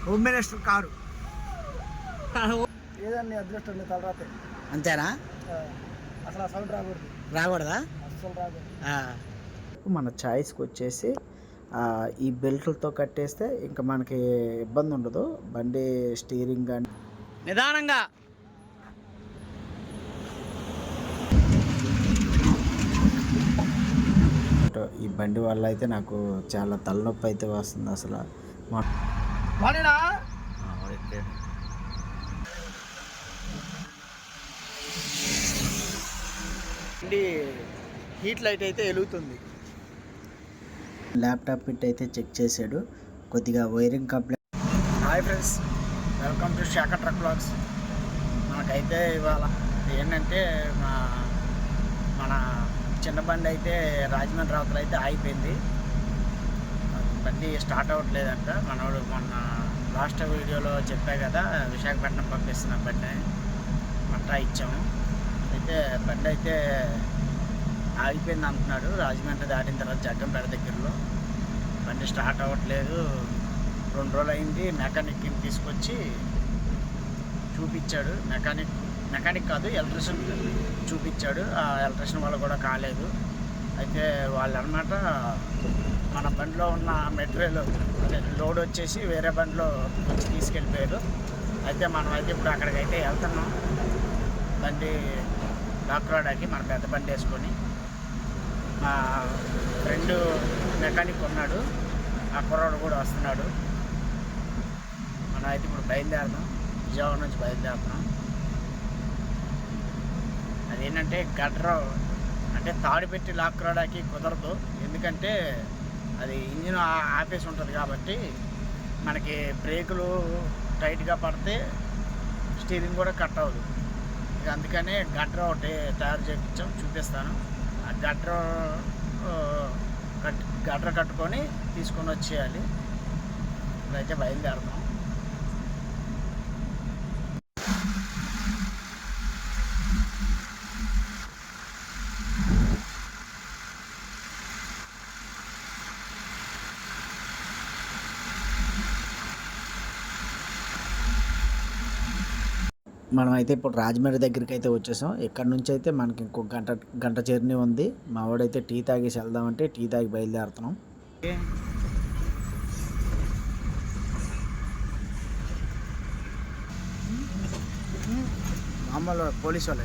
Home minister car ఏదన్నా అదృష్టం తర్వాత అంతేనా? అసలు ఆ సౌండ్ రాకూడదు. రాకూడదా? అస్సలు రాకూడదు. మన చాయిస్కి వచ్చేసి ఈ బెల్ట్లతో కట్టేస్తే ఇంకా మనకి ఇబ్బంది ఉండదు. బండి స్టీరింగ్ కానీ నిదానంగా ఈ బండి వల్ల అయితే నాకు చాలా తలనొప్పి అయితే వస్తుంది అసలు. బండి హీట్ లైట్ అయితే వెలుగుతుంది. ల్యాప్టాప్ పిట్ అయితే చెక్ చేశాడు, కొద్దిగా wiring complaint. Hi friends, welcome to శాఖ ట్రక్ బ్లాగ్స్. మనకైతే ఇవాళ ఏంటంటే మన చిన్న బండి అయితే రాజమండ్రి అవతల అయితే ఆగిపోయింది. బండి స్టార్ట్ అవ్వట్లేదంట. మనోడు మొన్న లాస్ట్ వీడియోలో చెప్పా కదా, విశాఖపట్నం పంపిస్తున్న బండి మట్టా ఇచ్చాము. అయితే బండి అయితే ఆగిపోయింది అంటున్నాడు. రాజమండ్రి దాటిన తర్వాత జగ్గంపేట దగ్గరలో బండి స్టార్ట్ అవ్వట్లేదు. 2 రోజులు అయింది. మెకానిక్ని తీసుకొచ్చి చూపించాడు. మెకానిక్ కాదు, ఎలక్ట్రీషియన్ చూపించాడు. ఆ ఎలక్ట్రీషియన్ వాళ్ళు కూడా కాలేదు. అయితే వాళ్ళు అన్నమాట మన బండిలో ఉన్న మెటీరియల్ అదే లోడ్ వచ్చేసి వేరే బండిలో వచ్చి తీసుకెళ్ళిపోయారు. అయితే మనం అయితే ఇప్పుడు అక్కడికైతే వెళ్తున్నాం. బండి లాక్రాడాకి మన పెద్ద బండి వేసుకొని. మా ఫ్రెండ్ మెకానిక్ ఉన్నాడు, ఆ కుర్రాడు కూడా వస్తున్నాడు. మనం అయితే ఇప్పుడు బయలుదేరుతాం. విజయవాడ నుంచి బయలుదేరుతున్నాం. అదేంటంటే గడ్ర అంటే తాడు పెట్టి లాక్రాడాకి కుదరదు. ఎందుకంటే అది ఇంజిన్ ఆపేసి ఉంటుంది కాబట్టి మనకి బ్రేకులు టైట్గా పడితే స్టీరింగ్ కూడా కట్ అవ్వదు. ఇక అందుకనే గడ్ర ఒకటి తయారు చేయించాం, చూపిస్తాను. ఆ గడ్ర కట్టుకొని తీసుకొని వచ్చేయాలి. ఇప్పుడైతే బయలుదేరుతాం. మనం అయితే ఇప్పుడు రాజమండ్రి దగ్గరికి అయితే వచ్చేసాం. ఇక్కడ నుంచి అయితే మనకి ఇంకో గంట జర్నీ ఉంది. మా వాడైతే టీ తాగేసి వెళ్దామంటే టీ తాగి బయలుదేరుతున్నాం. మామూలు పోలీసు వాళ్ళే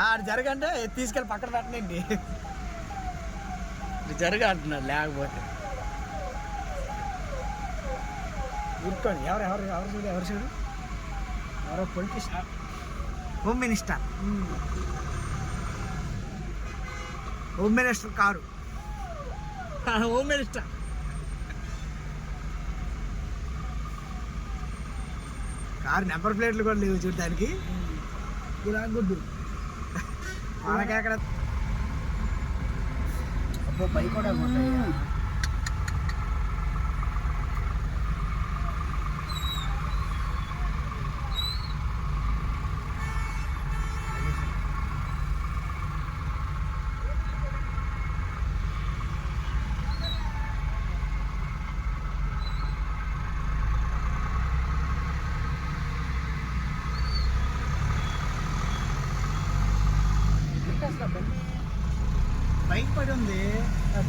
ఆడు జరగంటే తీసుకెళ్ళి పక్కన పెట్టనండి. జరగ అంటున్నాడు, లేకపోతే ఊరుకోండి. ఎవరు చూడు ఎవరో politician, home minister car, home minister car number ప్లేట్లు కూడా లేవు చూడడానికి. ఇలా గుడ్డు మనకెక్కడ అబ్బో బైక్ కూడా బైక్ పడి ఉంది.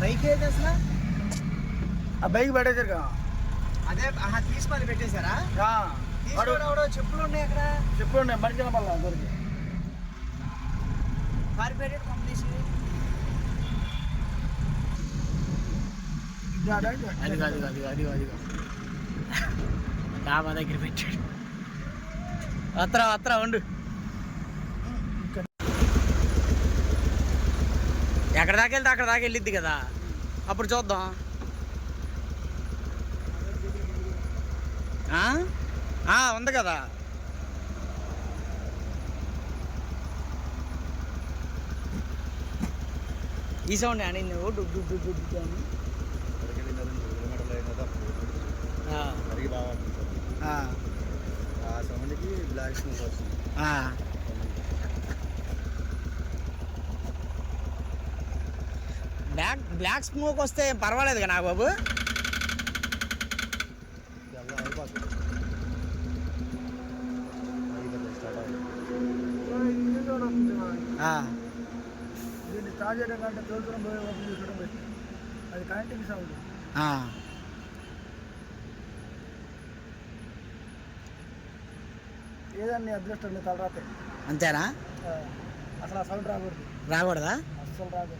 బైక్ ఏది అసలు? ఆ బైక్ పడేసారు కదా. అదే తీసి మరి పెట్టేశారా? చెప్పులు ఉన్నాయి అక్కడ. చెప్పులు ఉన్నాయి మనిషి మళ్ళీ అందరికి పారిపోయాడు పంపించి. అది డాబా దగ్గర పెట్టాడు. అత్తరా ఉండు. ఎక్కడ దాకా వెళ్తే అక్కడ దాకా వెళ్ళిద్ది కదా, అప్పుడు చూద్దాం. ఉంది కదా. ఈ సౌండ్ అని నువ్వు డుగ్గు అని బ్లాక్ స్మోక్ వస్తే పర్వాలేదు కదా బాబు. దీన్ని స్టార్ట్ చేయడం కంటే తోలుతూరం పోయి ఓపెన్ చేసుకోవడం బెస్ట్. అది కనెక్టింగ్ సౌండ్. ఏదన్నా అదృష్టం తలరాతే అంతేనా? అసలు ఆ సౌండ్ రాకూడదా? అస్సలు రాకూడదు.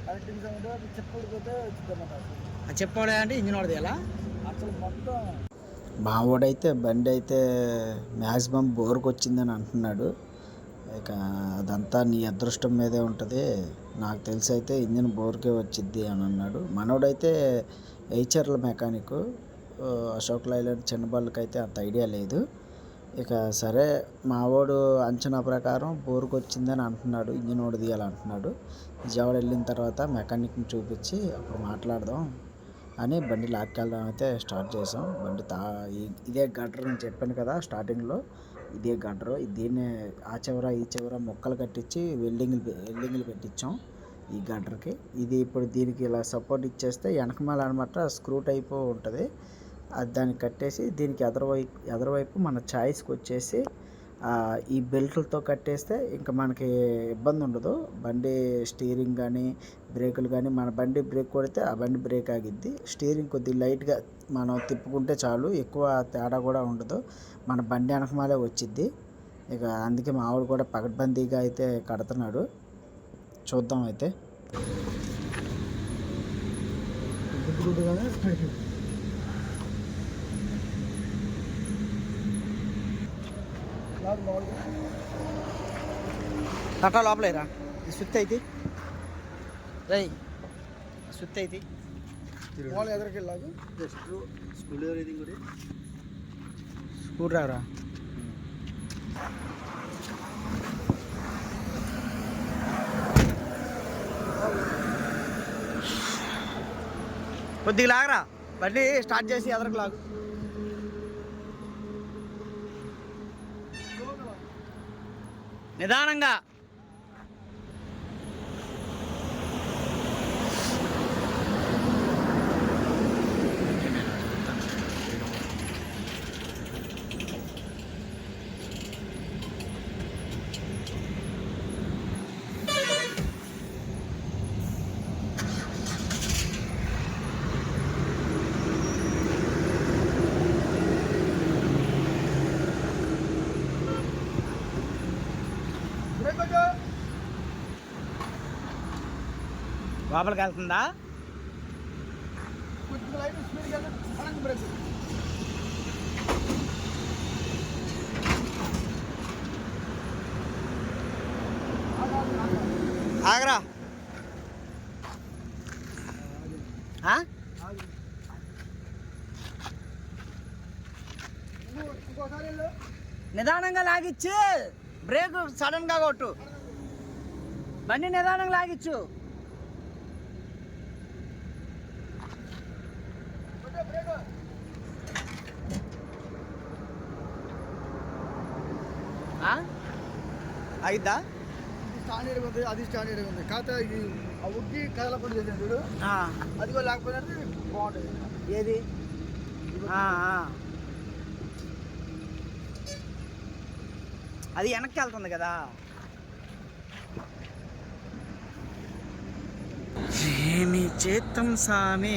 కనెక్టింగ్ సౌండ్ చెప్పుడు పోతే వచ్చిందన్నమాట. చెప్పాడు అంటే ఇంజిన్ వాడది ఎలా అసలు మొత్తం. మా వాడైతే బండి అయితే మ్యాక్సిమం బోర్కి వచ్చిందని అంటున్నాడు. ఇక అదంతా నీ అదృష్టం మీదే ఉంటుంది. నాకు తెలిసి అయితే ఇంజిన్ బోర్కే వచ్చిద్ది అని అన్నాడు. మనోడైతే హెచ్ఆర్ల మెకానిక్. అశోక్ లైలాండ్ చిన్న బళ్ళకైతే అంత ఐడియా లేదు. ఇక సరే మావాడు అంచనా ప్రకారం బోర్కి వచ్చిందని అంటున్నాడు. ఇంజిన్ ఓడి తీయాలంటున్నాడు. విజయవాడ వెళ్ళిన తర్వాత మెకానిక్ని చూపించి అప్పుడు మాట్లాడదాం అని బండి లాక్కెళ్ళడం అయితే స్టార్ట్ చేసాం. బండి ఇదే గట్టర్ నేను చెప్పాను కదా స్టార్టింగ్లో, ఇదే గట్టర్. దీన్నే ఆ చివర ఈ చివర మొక్కలు కట్టించి వెల్డింగ్లు పెట్టించాం ఈ గట్రకి. ఇది ఇప్పుడు దీనికి ఇలా సపోర్ట్ ఇచ్చేస్తే వెనకమాల అనమాట స్క్రూ టైపు ఉంటుంది. అది దానికి కట్టేసి దీనికి ఎదరవైపు మన ఛాయిస్కి వచ్చేసి ఈ బెల్ట్లతో కట్టేస్తే ఇంకా మనకి ఇబ్బంది ఉండదు. బండి స్టీరింగ్ కానీ బ్రేకులు కానీ, మన బండి బ్రేక్ కొడితే ఆ బండి బ్రేక్ ఆగిద్ది. స్టీరింగ్ కొద్దిగా లైట్గా మనం తిప్పుకుంటే చాలు, ఎక్కువ తేడా కూడా ఉండదు. మన బండి వెనకమాలే వచ్చిద్ది. ఇక అందుకే మా ఆవిడ కూడా పకడ్బందీగా అయితే కడుతున్నాడు. చూద్దాం అయితే. అట్లా లోపలేరా ఈ సుత్తి అయితే రై సుత్తి అయితే ఎదరికెళ్ళాలి. స్క్రూ డ్రైవరా కొద్దిగా లాగరా, బండి స్టార్ట్ చేసి ఎదరకు లాగు. నిదానంగా. లోపలికి వెళ్తుందా? ఆగరా. నిదానంగా లాగిచ్చు, బ్రేక్ సడన్ గా కొట్టు. బండి నిదానంగా లాగిచ్చు. అయిద్దా? స్టాండర్డ్ ఉంది, అది స్టాండర్డ్ ఉంది. కాకపోతే ఆ ఉగ్గి కదలకుండా చేసాను చూడు, అది కూడా లేకపోయినట్టు బాగుంటుంది. ఏది? అది వెనక్కి వెళ్తుంది కదా. ఏమి చేతం సామి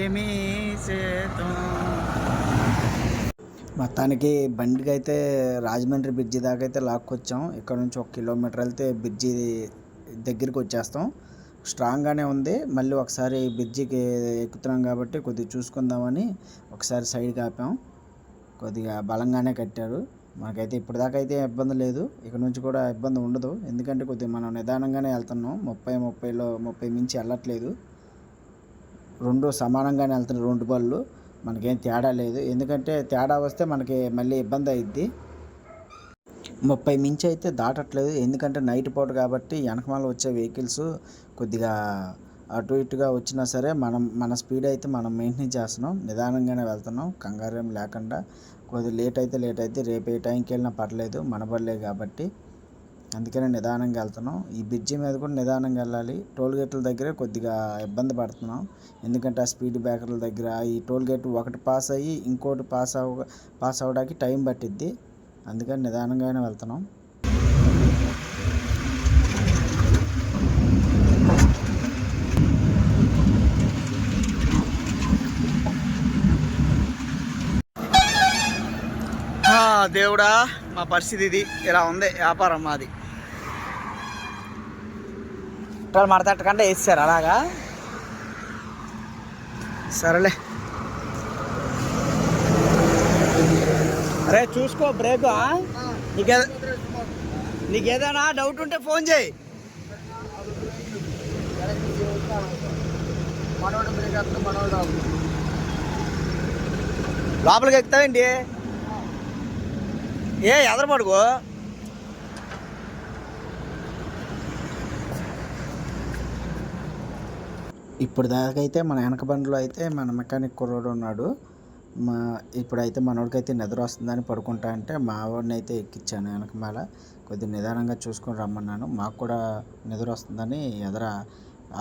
ఏమి చేతం. మొత్తానికి బండికి అయితే రాజమండ్రి బ్రిడ్జి దాకా అయితే లాక్కొచ్చాం. ఇక్కడ నుంచి 1 కిలోమీటర్ వెళ్తే బ్రిడ్జి దగ్గరికి వచ్చేస్తాం. స్ట్రాంగ్గానే ఉంది. మళ్ళీ ఒకసారి బ్రిడ్జికి ఎక్కుతున్నాం కాబట్టి కొద్దిగా చూసుకుందామని ఒకసారి సైడ్కి ఆపాం. కొద్దిగా బలంగానే కట్టారు. మనకైతే ఇప్పటిదాకా అయితే ఇబ్బంది లేదు, ఇక నుంచి కూడా ఇబ్బంది ఉండదు. ఎందుకంటే కొద్దిగా మనం నిదానంగానే వెళ్తున్నాం. 30 మించి వెళ్ళట్లేదు. రెండు సమానంగానే వెళ్తున్నాయి, 2 బళ్ళు. మనకేం తేడా లేదు. ఎందుకంటే తేడా వస్తే మనకి మళ్ళీ ఇబ్బంది అయ్యిద్ది. 30 మించి అయితే దాటట్లేదు. ఎందుకంటే నైట్ పూట కాబట్టి వెనకమాల వచ్చే వెహికల్స్ కొద్దిగా అటు ఇటుగా వచ్చినా సరే మన స్పీడ్ అయితే మనం మెయింటైన్ చేస్తున్నాం. నిదానంగానే వెళ్తున్నాం, కంగారేం లేకుండా. కొద్దిగా లేట్ అయితే రేపు ఏ టైంకి వెళ్ళినా పర్లేదు, మన బళ్ళే కాబట్టి అందుకనే నిదానంగా వెళ్తున్నాం. ఈ బ్రిడ్జి మీద కూడా నిదానంగా వెళ్ళాలి. టోల్ గేట్ల దగ్గరే కొద్దిగా ఇబ్బంది పడుతున్నాం. ఎందుకంటే ఆ స్పీడ్ బ్రేకర్ల దగ్గర ఈ టోల్ గేట్ ఒకటి పాస్ అయ్యి ఇంకోటి పాస్ అవ్వడానికి టైం పట్టిద్ది. అందుకని నిదానంగానే వెళ్తున్నాం. దేవుడా, మా పరిస్థితి ఇది, ఇలా ఉంది వ్యాపారం మాది. మడతట్టకంటే వేసారు అలాగా. సరేలే, అరే చూసుకో బ్రేక్. నీకేదైనా డౌట్ ఉంటే ఫోన్ చేయి. లోపలికి ఎక్కుతావేంటి? ఎదరపడుకో. ఇప్పుడు దాకైతే మన వెనక బండిలో అయితే మన మెకానిక్ కుర్రోడు ఉన్నాడు. ఇప్పుడైతే మనోడికైతే నిద్ర వస్తుందని పడుకుంటా అంటే మా వాడిని అయితే ఎక్కించాను వెనకమాల. కొద్దిగా నిదానంగా చూసుకొని రమ్మన్నాను. మాకు కూడా నిద్ర వస్తుందని ఎదర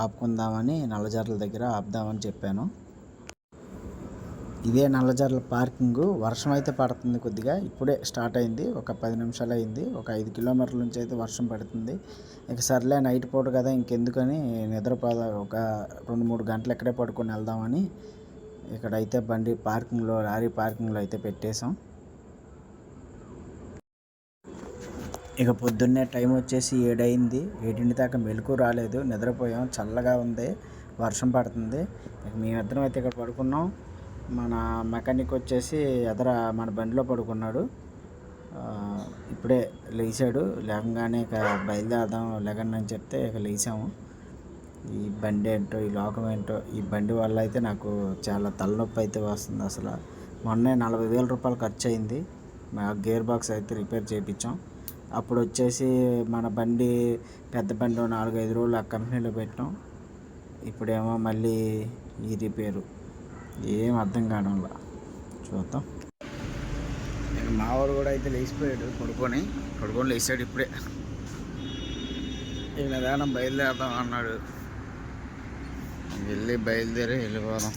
ఆపుకుందామని నల్లజర్ల దగ్గర ఆపుదామని చెప్పాను. ఇదే నల్లజర్ల పార్కింగు. వర్షం అయితే పడుతుంది, కొద్దిగా ఇప్పుడే స్టార్ట్ అయింది. ఒక 10 నిమిషాలు అయింది. ఒక 5 కిలోమీటర్ల నుంచి అయితే వర్షం పడుతుంది. ఇక సర్లే నైట్ పూట కదా ఇంకెందుకని నిద్రపోదా, ఒక 2-3 గంటలు ఇక్కడే పడుకొని వెళ్దామని ఇక్కడైతే బండి పార్కింగ్లో, లారీ పార్కింగ్లో అయితే పెట్టేశాం. ఇక పొద్దున్నే టైం వచ్చేసి 7 అయింది. 7 దాకా మెలకు రాలేదు, నిద్రపోయాం. చల్లగా ఉంది, వర్షం పడుతుంది. ఇక మేమిద్దరం అయితే ఇక్కడ పడుకున్నాం. మన మెకానిక్ వచ్చేసి ఎదర మన బండిలో పడుకున్నాడు. ఇప్పుడే లేచాడు. లేకంగానే ఇక బయలుదేరదాం లెగండి అని చెప్తే ఇక లేచాము. ఈ బండి ఏంటో, ఈ లోకం ఏంటో, ఈ బండి వల్ల అయితే నాకు చాలా తలనొప్పి అయితే వస్తుంది. అసలు మొన్నే 40,000 రూపాయలు ఖర్చు అయింది. గేర్ బాక్స్ అయితే రిపేర్ చేయించాం. అప్పుడు వచ్చేసి మన బండి, పెద్ద బండి 4-5 రోజులు ఆ కంపెనీలో పెట్టాం. ఇప్పుడేమో మళ్ళీ ఈ రిపేరు, ఏం అర్థం కావడంలా. చూద్దాం. ఇక మావాడు కూడా అయితే లేచిపోయాడు, పడుకొని లేచాడు ఇప్పుడే. ఇక నిదానం బయలుదేరదాం అన్నాడు. వెళ్ళిపోదాం.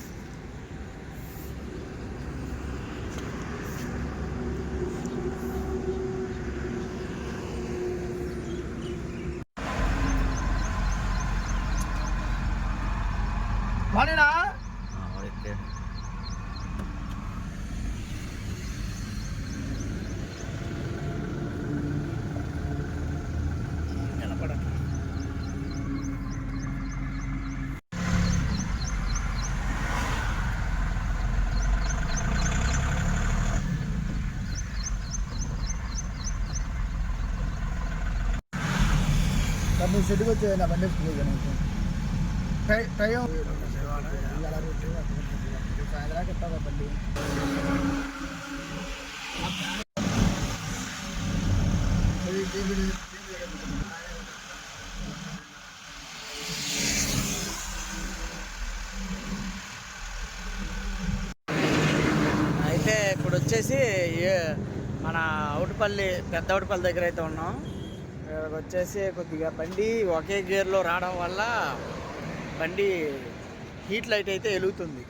నేను సెట్కి వచ్చే నా బండి టైం సాయంత్రానికి ఎత్తావా బండి. అయితే ఇప్పుడు వచ్చేసి మన పెద్ద అవుటపల్లి దగ్గర అయితే ఉన్నాం. ఇక్కడికి వచ్చేసి కొద్దిగా బండి ఒకే గేర్లో రావడం వల్ల బండి హీట్ లైట్ అయితే వెలుగుతుంది,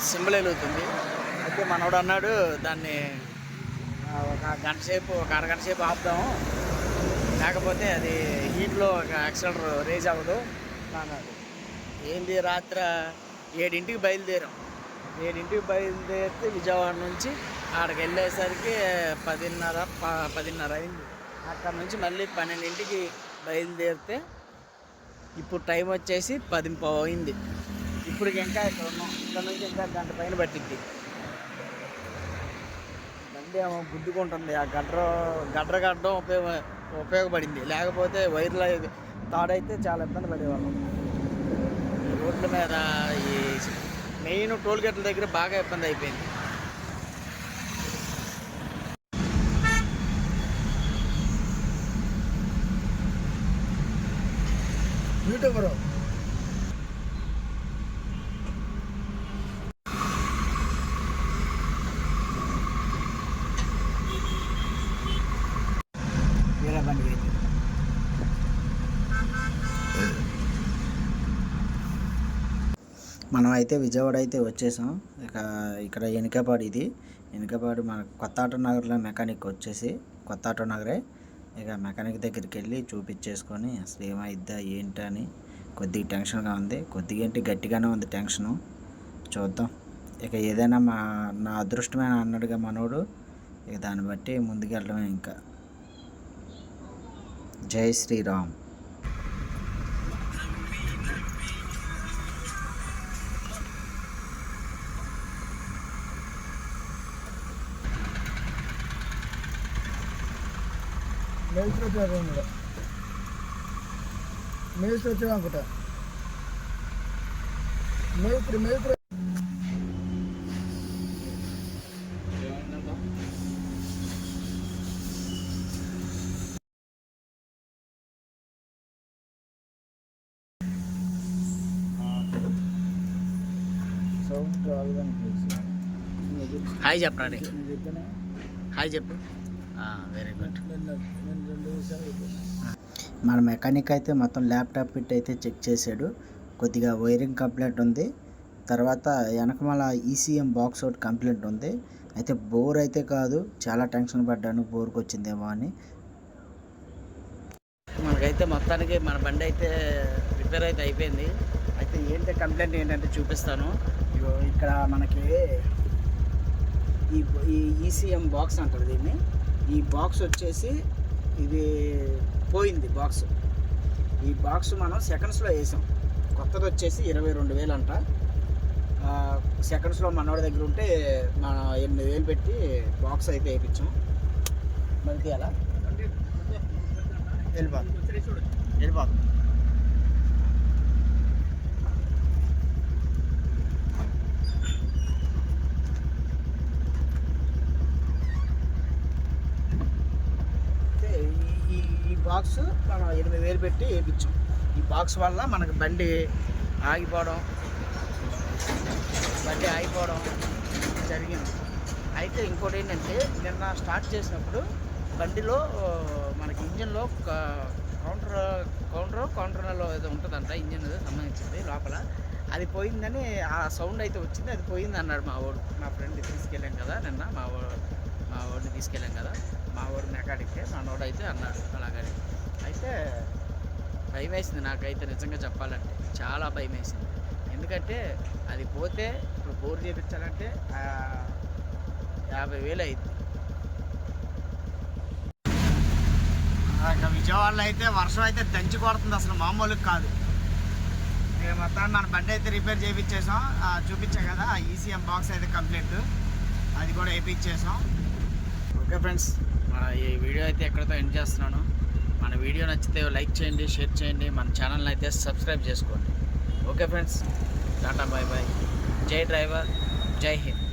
సింబల్ వెలుగుతుంది. అయితే మనోడు అన్నాడు దాన్ని ఒక అరగంట సేపు ఆపుదాము, లేకపోతే అది హీట్లో యాక్సిలరేటర్ రేజ్ అవ్వదు అన్నాడు. ఏంది రాత్రి 7ంటికి బయలుదేరాం. 7ంటికి బయలుదేరితే విజయవాడ నుంచి అక్కడికి వెళ్ళేసరికి 10:30 అయింది. అక్కడ నుంచి మళ్ళీ 12ంటికి బయలుదేరితే ఇప్పుడు టైం వచ్చేసి 10:15 అయింది. ఇప్పటికి ఇంకా ఇక్కడ ఉన్నాం. ఇక్కడ నుంచి ఇంకా గంట పైన పట్టిద్ది. అయితే ఏమో గుద్దుకుంటుంది. ఆ గడ్ర కట్టడం ఉపయోగపడింది. లేకపోతే వైర్ల తాడైతే చాలా ఇబ్బంది పడేవాళ్ళం. ఈ రోడ్ల మీద ఈ మెయిన్ టోల్ గేట్ల దగ్గర బాగా ఇబ్బంది అయిపోయింది. యూట్యూబర్ వేరే బండి అయితే మనం అయితే విజయవాడ అయితే వచ్చేసాం. ఇక్కడ వెనుకపాడు మన కొత్త ఆటో నగర్లో మెకానిక్ వచ్చేసి కొత్త ఆటో నగరే. ఇక మెకానిక్ దగ్గరికి వెళ్ళి చూపించేసుకొని అసలు ఏమైద్దా ఏంటి అని కొద్దిగా టెన్షన్గా ఉంది. కొద్దిగా ఏంటి గట్టిగానే ఉంది టెన్షను. చూద్దాం. ఇక ఏదైనా నా అదృష్టమైన అన్నాడుగా మనోడు. ఇక దాన్ని బట్టి ముందుకెళ్ళడమే. ఇంకా జై శ్రీరామ్. మేస్త్రి వచ్చాడు అనుకుంటా. మేస్త్రి హాయ్ చెప్పండి. హాయ్ చెప్పు. Very good. మన మెకానిక్ అయితే మొత్తం ల్యాప్టాప్ ఫిట్ అయితే చెక్ చేశాడు. కొద్దిగా వైరింగ్ కంప్లైంట్ ఉంది. తర్వాత వెనకమాల ఈసీఎం బాక్స్ అవుట్ కంప్లైంట్ ఉంది. అయితే బోర్ అయితే కాదు. చాలా టెన్షన్ పడ్డాను బోర్కి వచ్చిందేమో అని. మనకైతే మొత్తానికి మన బండి అయితే రిపేర్ అయితే అయిపోయింది. అయితే ఏంటి కంప్లైంట్ ఏంటంటే చూపిస్తాను. ఇక్కడ మనకి ఈ ఈసీఎం బాక్స్ అంటారు దీన్ని. ఈ బాక్స్ వచ్చేసి ఇది పోయింది బాక్స్. ఈ బాక్స్ మనం సెకండ్స్లో వేసాం. కొత్తది వచ్చేసి 22,000 అంట. సెకండ్స్లో మనోడి దగ్గర ఉంటే మనం 8,000 పెట్టి బాక్స్ అయితే వేయించాం. మరి అలా వెళ్ళిపోదు. ఈ బాక్స్ మనం 8,000 పెట్టి వేయించాం. ఈ బాక్స్ వల్ల మనకు బండి ఆగిపోవడం జరిగింది. అయితే ఇంకోటి ఏంటంటే నిన్న స్టార్ట్ చేసినప్పుడు బండిలో మనకి ఇంజన్లో కౌంటర్లో ఏదో ఉంటుందంట. ఇంజన్ సంబంధించింది లోపల. అది పోయిందని ఆ సౌండ్ అయితే వచ్చింది. అది పోయింది అన్నాడు మా ఫ్రెండ్ తీసుకెళ్ళాం కదా నిన్న. మా వాడిని తీసుకెళ్ళాం కదా. మా వాడు మెకానిక్. మనోడు అయితే అన్నాడు అలాగని. అయితే భయం వేసింది నాకైతే నిజంగా చెప్పాలంటే. చాలా భయం వేసింది. ఎందుకంటే అది పోతే ఇప్పుడు బోర్ చేయించాలంటే 50,000 అయింది. విజయవాడలో అయితే వర్షం అయితే దంచి కొడుతుంది. అసలు మామూలుగా కాదు. మొత్తం మన బండి అయితే రిపేర్ చేయించేసాం. చూపించాం కదా ఈసీఎం బాక్స్ అయితే కంప్లీట్. అది కూడా వేయించేసాం. ఓకే ఫ్రెండ్స్, మన ఈ వీడియో అయితే ఎక్కడితో ఎండ్ చేస్తున్నాను. మన వీడియో నచ్చితే లైక్ చేయండి, షేర్ చేయండి, మన ఛానల్ని అయితే సబ్స్క్రైబ్ చేసుకోండి. Okay friends, tata bye bye. జై డ్రైవర్, జై హింద్.